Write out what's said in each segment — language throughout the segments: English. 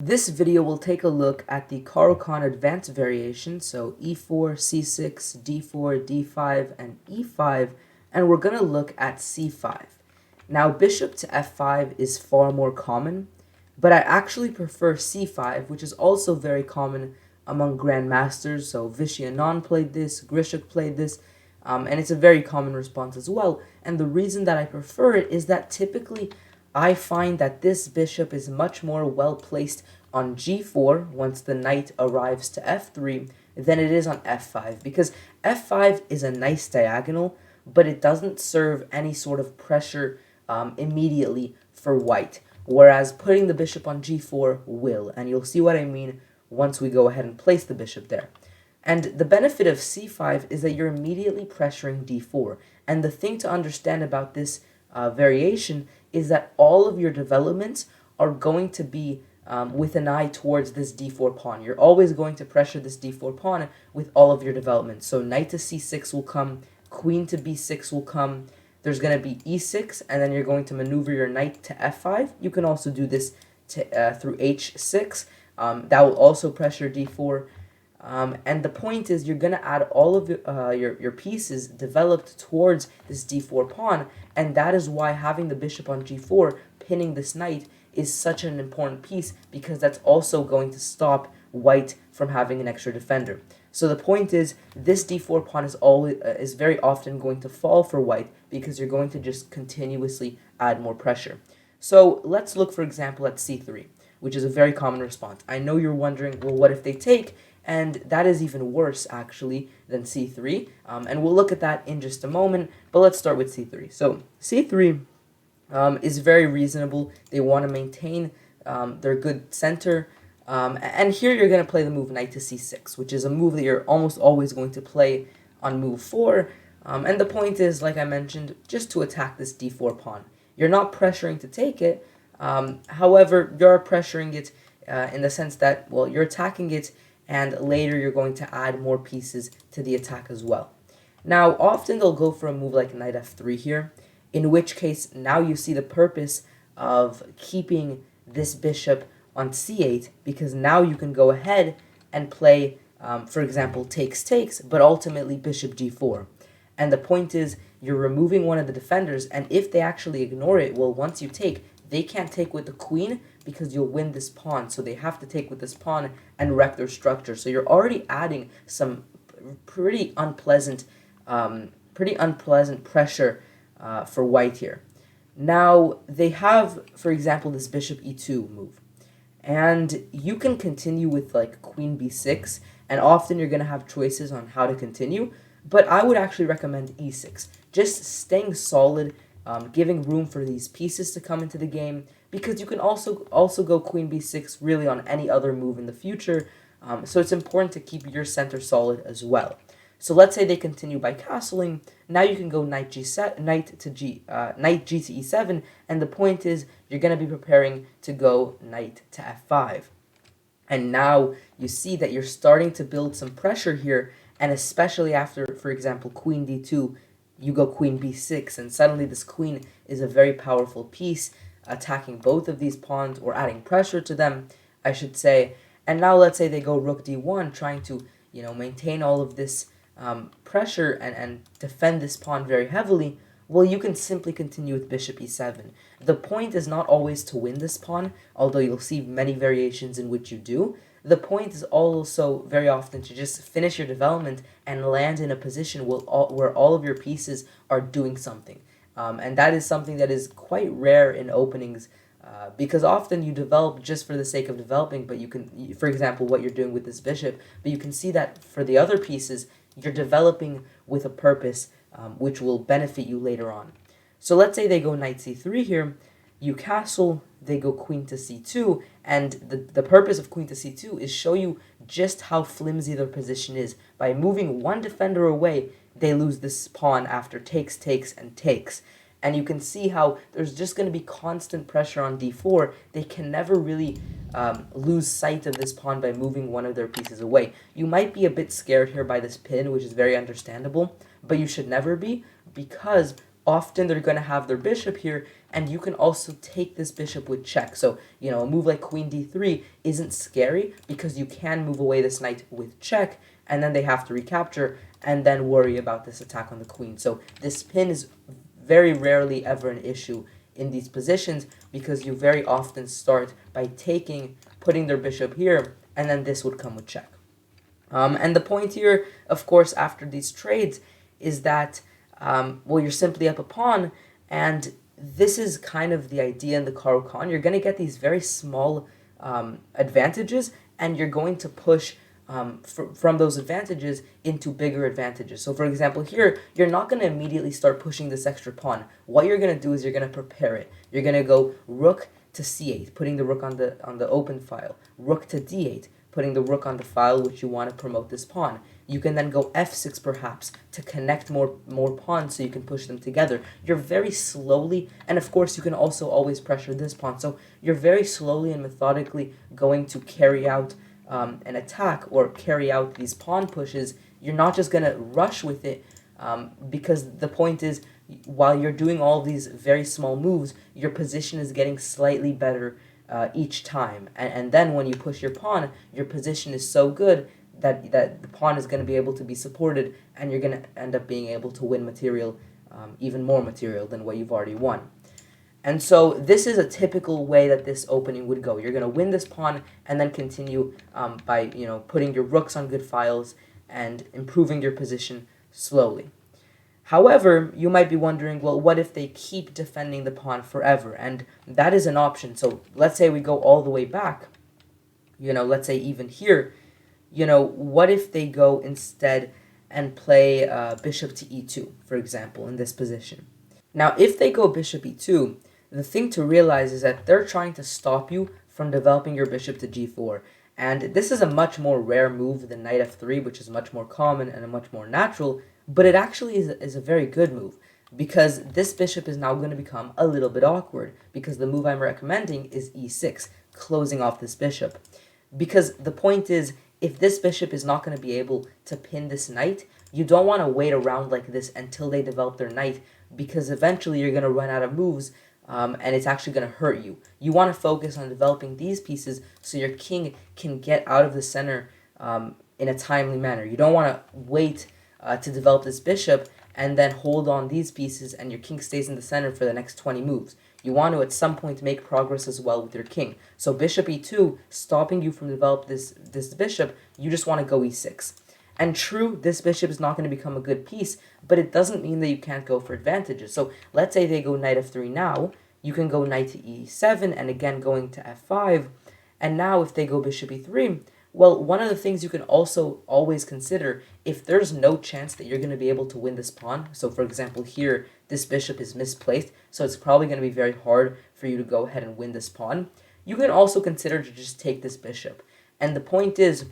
This video will take a look at the Caro Kann advanced variation, so e4, c6, d4, d5, and e5, and we're going to look at c5. Now, bishop to f5 is far more common, but I actually prefer c5, which is also very common among grandmasters. So Vishy Anand played this, Grishuk played this, and it's a very common response as well. And the reason that I prefer it is that typically I find that this bishop is much more well placed on g4 once the knight arrives to f3 than it is on f5, because f5 is a nice diagonal, but it doesn't serve any sort of pressure immediately for white, whereas putting the bishop on g4 will, and you'll see what I mean once we go ahead and place the bishop there. And the benefit of c5 is that you're immediately pressuring d4, and the thing to understand about this variation is that all of your developments are going to be with an eye towards this d4 pawn. You're always going to pressure this d4 pawn with all of your developments. So knight to c6 will come, queen to b6 will come, there's going to be e6, and then you're going to maneuver your knight to f5. You can also do this to, through h6. That will also pressure d4. And the point is, you're going to add all of your pieces developed towards this d4 pawn, and that is why having the bishop on g4, pinning this knight, is such an important piece, because that's also going to stop white from having an extra defender. So the point is, this d4 pawn is very often going to fall for white, because you're going to just continuously add more pressure. So let's look, for example, at c3, which is a very common response. I know you're wondering, well, what if they take? And that is even worse, actually, than c3. And we'll look at that in just a moment, but let's start with c3. So c3 is very reasonable. They want to maintain their good center. And here you're going to play the move knight to c6, which is a move that you're almost always going to play on move 4. And the point is, like I mentioned, just to attack this d4 pawn. You're not pressuring to take it. However, you're pressuring it in the sense that, well, you're attacking it, and later you're going to add more pieces to the attack as well. Now, often they'll go for a move like knight f3 here, in which case now you see the purpose of keeping this bishop on c8, because now you can go ahead and play, for example, takes, but ultimately bishop g4. And the point is, you're removing one of the defenders, and if they actually ignore it, well, once you take, they can't take with the queen because you'll win this pawn, so they have to take with this pawn and wreck their structure. So you're already adding some pretty unpleasant pressure for white here. Now, they have, for example, this bishop e2 move. And you can continue with like queen b6, and often you're going to have choices on how to continue, but I would actually recommend e6. Just staying solid, giving room for these pieces to come into the game, because you can also go queen b6 really on any other move in the future, so it's important to keep your center solid as well. So let's say they continue by castling. Now you can go knight g to e7, and the point is you're going to be preparing to go knight to f5. And now you see that you're starting to build some pressure here, and especially after, for example, queen d2, you go queen b6, and suddenly this queen is a very powerful piece, attacking both of these pawns, or adding pressure to them, I should say. And now let's say they go rook d1, trying to, maintain all of this pressure and defend this pawn very heavily. Well, you can simply continue with bishop e7. The point is not always to win this pawn, although you'll see many variations in which you do. The point is also very often to just finish your development and land in a position where all of your pieces are doing something. And that is something that is quite rare in openings, because often you develop just for the sake of developing, but you can, for example, what you're doing with this bishop, but you can see that for the other pieces, you're developing with a purpose, which will benefit you later on. So let's say they go knight c3 here, you castle, they go queen to c2, and the purpose of queen to c2 is show you just how flimsy their position is. By moving one defender away, they lose this pawn after takes, and takes. And you can see how there's just going to be constant pressure on d4. They can never really lose sight of this pawn by moving one of their pieces away. You might be a bit scared here by this pin, which is very understandable, but you should never be, because often they're going to have their bishop here, and you can also take this bishop with check. So, a move like queen d3 isn't scary because you can move away this knight with check, and then they have to recapture and then worry about this attack on the queen. So this pin is very rarely ever an issue in these positions because you very often start by putting their bishop here, and then this would come with check. And the point here, of course, after these trades is that, you're simply up a pawn, and this is kind of the idea in the Caro Kann. You're going to get these very small advantages, and you're going to push from those advantages into bigger advantages. So, for example, here, you're not going to immediately start pushing this extra pawn. What you're going to do is you're going to prepare it. You're going to go rook to c8, putting the rook on the open file, rook to d8, putting the rook on the file which you want to promote this pawn. You can then go f6 perhaps to connect more pawns so you can push them together. You're very slowly, and of course you can also always pressure this pawn. So you're very slowly and methodically going to carry out an attack or carry out these pawn pushes. You're not just going to rush with it because the point is, while you're doing all these very small moves, your position is getting slightly better each time. And then when you push your pawn, your position is so good that the pawn is going to be able to be supported, and you're going to end up being able to win material, even more material than what you've already won. And so this is a typical way that this opening would go. You're going to win this pawn and then continue by putting your rooks on good files and improving your position slowly. However, you might be wondering, well, what if they keep defending the pawn forever? And that is an option. So let's say we go all the way back, let's say even here, what if they go instead and play bishop to e2, for example, in this position? Now, if they go bishop e2, the thing to realize is that they're trying to stop you from developing your bishop to g4. And this is a much more rare move than knight f3, which is much more common and a much more natural, but it actually is a very good move because this bishop is now going to become a little bit awkward because the move I'm recommending is e6, closing off this bishop. Because the point is, if this bishop is not going to be able to pin this knight, you don't want to wait around like this until they develop their knight, because eventually you're going to run out of moves, and it's actually going to hurt you. You want to focus on developing these pieces so your king can get out of the center in a timely manner. You don't want to wait to develop this bishop and then hold on these pieces and your king stays in the center for the next 20 moves. You want to at some point make progress as well with your king. So bishop e2, stopping you from developing this bishop, you just want to go e6. And true, this bishop is not going to become a good piece, but it doesn't mean that you can't go for advantages. So let's say they go knight f3 now, you can go knight to e7 and again going to f5. And now if they go bishop e3, well, one of the things you can also always consider, if there's no chance that you're going to be able to win this pawn, so for example here, this bishop is misplaced, so it's probably going to be very hard for you to go ahead and win this pawn, you can also consider to just take this bishop. And the point is,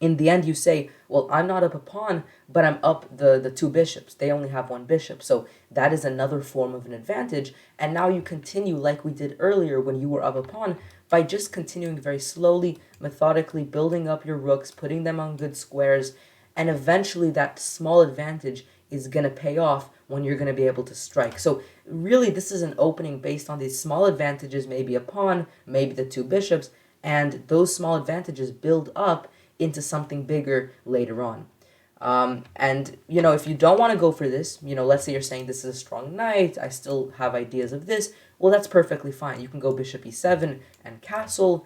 in the end you say, well, I'm not up a pawn, but I'm up the two bishops. They only have one bishop, so that is another form of an advantage. And now you continue like we did earlier when you were up a pawn, by just continuing very slowly, methodically, building up your rooks, putting them on good squares, and eventually that small advantage is going to pay off when you're going to be able to strike. So really this is an opening based on these small advantages, maybe a pawn, maybe the two bishops, and those small advantages build up into something bigger later on. And, if you don't want to go for this, let's say you're saying this is a strong knight, I still have ideas of this, well, that's perfectly fine. You can go bishop e7 and castle.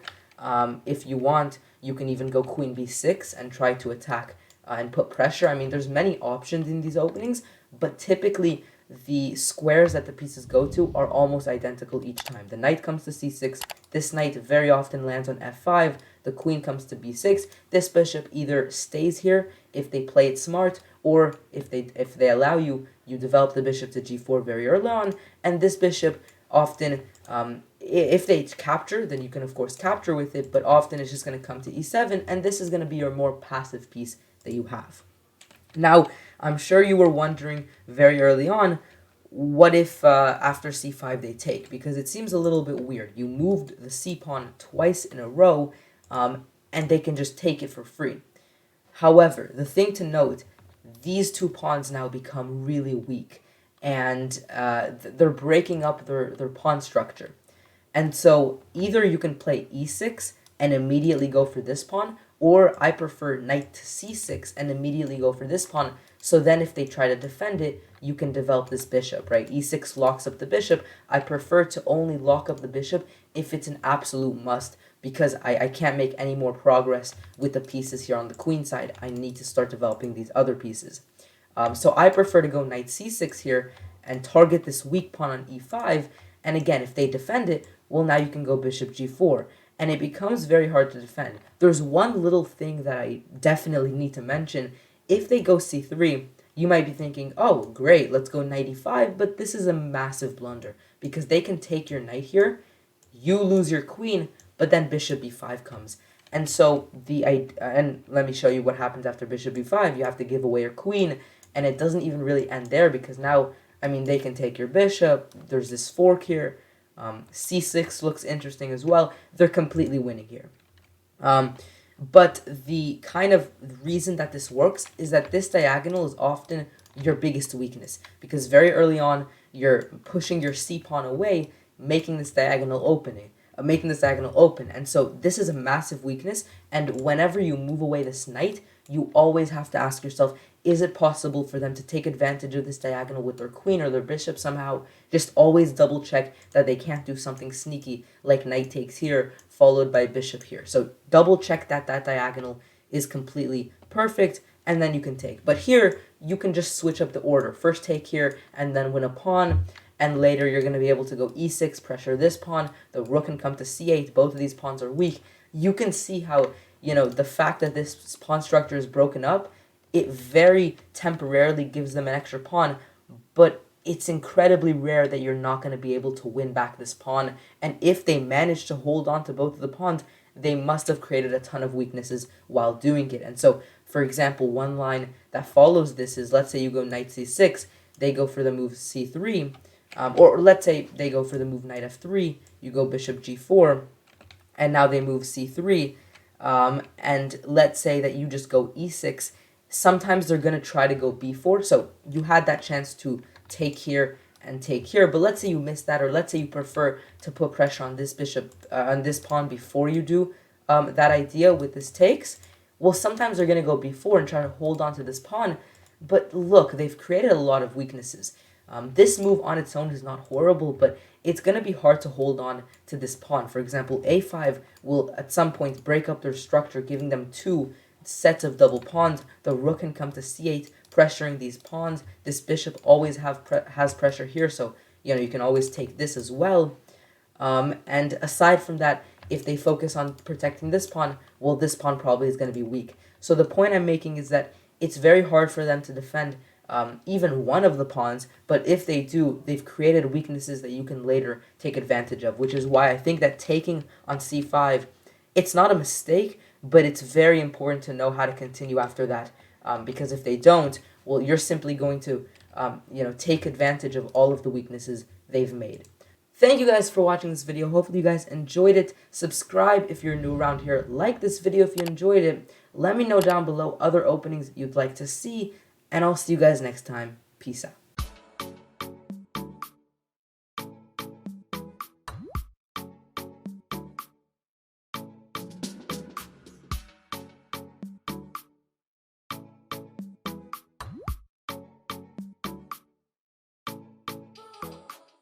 If you want, you can even go queen b6 and try to attack and put pressure. I mean, there's many options in these openings, but typically the squares that the pieces go to are almost identical each time. The knight comes to c6, this knight very often lands on f5, the queen comes to b6, this bishop either stays here if they play it smart, or if they allow you, you develop the bishop to g4 very early on, and this bishop often, if they capture, then you can of course capture with it, but often it's just going to come to e7, and this is going to be your more passive piece that you have. Now, I'm sure you were wondering very early on, what if after c5 they take? Because it seems a little bit weird. You moved the c-pawn twice in a row, and they can just take it for free. However, the thing to note, these two pawns now become really weak. and they're breaking up their pawn structure. And so either you can play e6 and immediately go for this pawn, or I prefer knight to c6 and immediately go for this pawn. So then if they try to defend it, you can develop this bishop, right? e6 locks up the bishop. I prefer to only lock up the bishop if it's an absolute must, because I can't make any more progress with the pieces here on the queen side. I need to start developing these other pieces. So I prefer to go knight c6 here and target this weak pawn on e5. And again, if they defend it, well, now you can go bishop g4. And it becomes very hard to defend. There's one little thing that I definitely need to mention. If they go c3, you might be thinking, oh, great, let's go knight e5. But this is a massive blunder, because they can take your knight here, you lose your queen, but then bishop e5 comes. And so and let me show you what happens after bishop e5. You have to give away your queen, and it doesn't even really end there, because now, I mean, they can take your bishop. There's this fork here. c6 looks interesting as well. They're completely winning here. But the kind of reason that this works is that this diagonal is often your biggest weakness, because very early on, you're pushing your c pawn away, making this diagonal open. And so this is a massive weakness, and whenever you move away this knight, you always have to ask yourself, is it possible for them to take advantage of this diagonal with their queen or their bishop somehow? Just always double check that they can't do something sneaky like knight takes here, followed by bishop here. So double check that that diagonal is completely perfect, and then you can take. But here, you can just switch up the order. First take here, and then win a pawn, and later you're going to be able to go e6, pressure this pawn, the rook can come to c8, both of these pawns are weak. You can see how, the fact that this pawn structure is broken up, it very temporarily gives them an extra pawn, but it's incredibly rare that you're not going to be able to win back this pawn. And if they manage to hold on to both of the pawns, they must have created a ton of weaknesses while doing it. And so, for example, one line that follows this is, let's say you go knight c6, they go for the move c3, or let's say they go for the move knight f3, you go bishop g4, and now they move c3, and let's say that you just go e6, sometimes they're going to try to go b4, so you had that chance to take here and take here, but let's say you missed that, or let's say you prefer to put pressure on this bishop, on this pawn before you do that idea with this takes. Well, sometimes they're going to go b4 and try to hold on to this pawn, but look, they've created a lot of weaknesses. This move on its own is not horrible, but it's going to be hard to hold on to this pawn. For example, a5 will at some point break up their structure, giving them two sets of double pawns. The rook can come to c8, pressuring these pawns. This bishop always has pressure here, so you can always take this as well. And aside from that, if they focus on protecting this pawn, well, this pawn probably is going to be weak. So the point I'm making is that it's very hard for them to defend even one of the pawns, but if they do, they've created weaknesses that you can later take advantage of, which is why I think that taking on c5, it's not a mistake, but it's very important to know how to continue after that, because if they don't, well, you're simply going to take advantage of all of the weaknesses they've made. Thank you guys for watching this video. Hopefully you guys enjoyed it. Subscribe if you're new around here. Like this video if you enjoyed it. Let me know down below other openings you'd like to see, and I'll see you guys next time. Peace out.